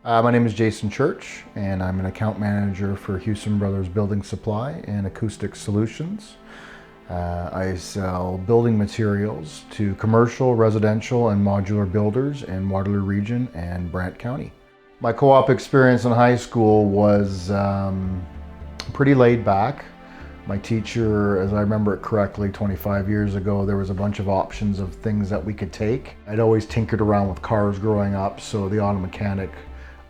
My name is Jason Church, and I'm an account manager for Hewson Brothers Building Supply and Acoustic Solutions. I sell building materials to commercial, residential, and modular builders in Waterloo Region and Brant County. My co-op experience in high school was pretty laid back. My teacher, as I remember it correctly, 25 years ago, there was a bunch of options of things that we could take. I'd always tinkered around with cars growing up, so the auto mechanic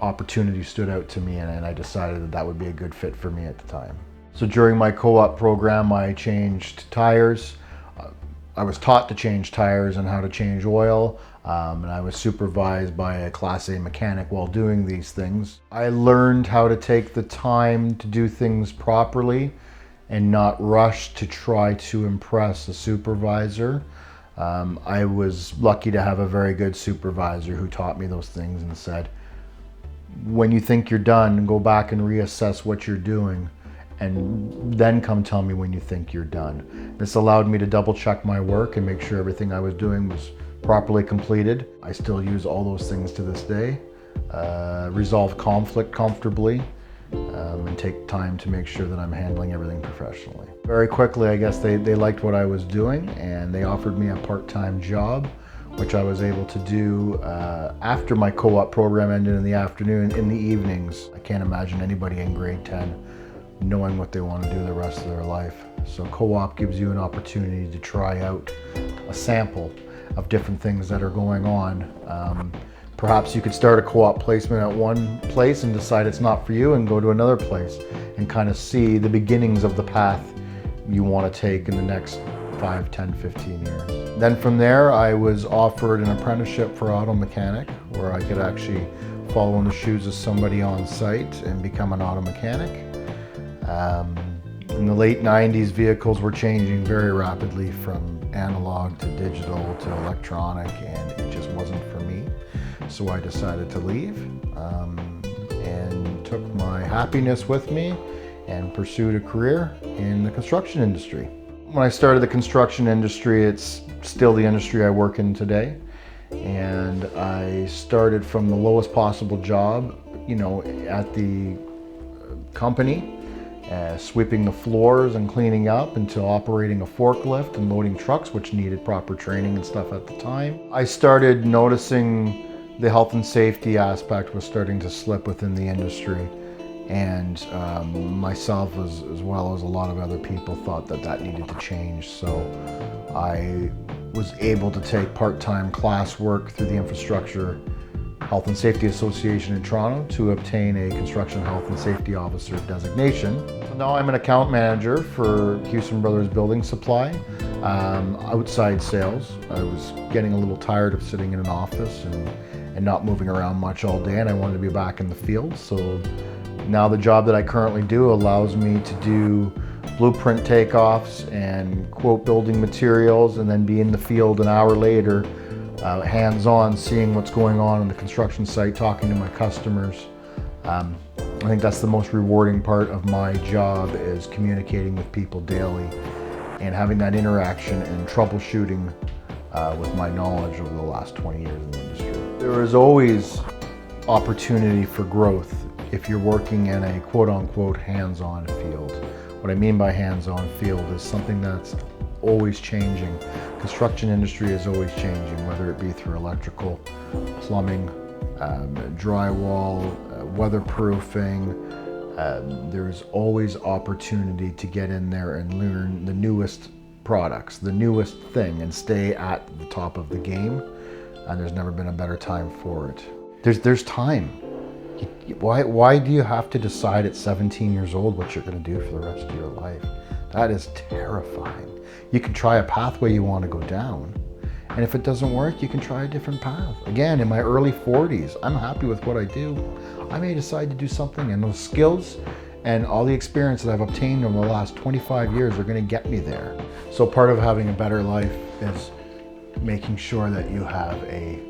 opportunity stood out to me, and I decided that that would be a good fit for me at the time. So during my co-op program, I changed tires. I was taught to change tires and how to change oil, and I was supervised by a Class A mechanic while doing these things. I learned how to take the time to do things properly and not rush to try to impress a supervisor. I was lucky to have a very good supervisor who taught me those things and said, when you think you're done, go back and reassess what you're doing and then come tell me when you think you're done. This allowed me to double check my work and make sure everything I was doing was properly completed. I still use all those things to this day. Resolve conflict comfortably and take time to make sure that I'm handling everything professionally. Very quickly, I guess they liked what I was doing, and they offered me a part-time job, which I was able to do after my co-op program ended in the afternoon, in the evenings. I can't imagine anybody in grade 10 knowing what they want to do the rest of their life. So co-op gives you an opportunity to try out a sample of different things that are going on. Perhaps you could start a co-op placement at one place and decide it's not for you and go to another place and kind of see the beginnings of the path you want to take in the next 5, 10, 15 years. Then from there, I was offered an apprenticeship for auto mechanic, where I could actually follow in the shoes of somebody on site and become an auto mechanic. In the late 90s, vehicles were changing very rapidly from analog to digital to electronic, and it just wasn't for me. So I decided to leave and took my happiness with me and pursued a career in the construction industry. When I started the construction industry, it's still the industry I work in today. And I started from the lowest possible job, at the company, sweeping the floors and cleaning up, until operating a forklift and loading trucks, which needed proper training and stuff at the time. I started noticing the health and safety aspect was starting to slip within the industry. And myself, as well as a lot of other people, thought that needed to change. So I was able to take part-time class work through the Infrastructure Health and Safety Association in Toronto to obtain a Construction Health and Safety Officer designation. So now I'm an account manager for Hewson Brothers Building Supply, outside sales. I was getting a little tired of sitting in an office and not moving around much all day, and I wanted to be back in the field. So now the job that I currently do allows me to do blueprint takeoffs and quote building materials, and then be in the field an hour later, hands-on, seeing what's going on the construction site, talking to my customers. I think that's the most rewarding part of my job, is communicating with people daily and having that interaction and troubleshooting with my knowledge over the last 20 years in the industry. There is always opportunity for growth if you're working in a quote-unquote hands-on field. What I mean by hands-on field is something that's always changing. Construction industry is always changing, whether it be through electrical, plumbing, drywall, weatherproofing. There's always opportunity to get in there and learn the newest products, the newest thing, and stay at the top of the game. And there's never been a better time for it. There's time. Why do you have to decide at 17 years old what you're going to do for the rest of your life? That is terrifying. You can try a pathway you want to go down, and if it doesn't work, you can try a different path. Again, in my early 40s, I'm happy with what I do. I may decide to do something, and those skills and all the experience that I've obtained over the last 25 years are going to get me there. So part of having a better life is making sure that you have a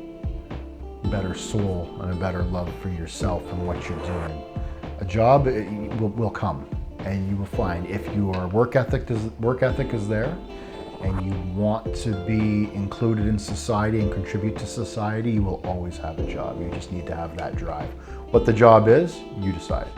better soul and a better love for yourself and what you're doing. A job will come, and you will find, if your work ethic is there and you want to be included in society and contribute to society, you will always have a job. You just need to have that drive. What the job is, you decide.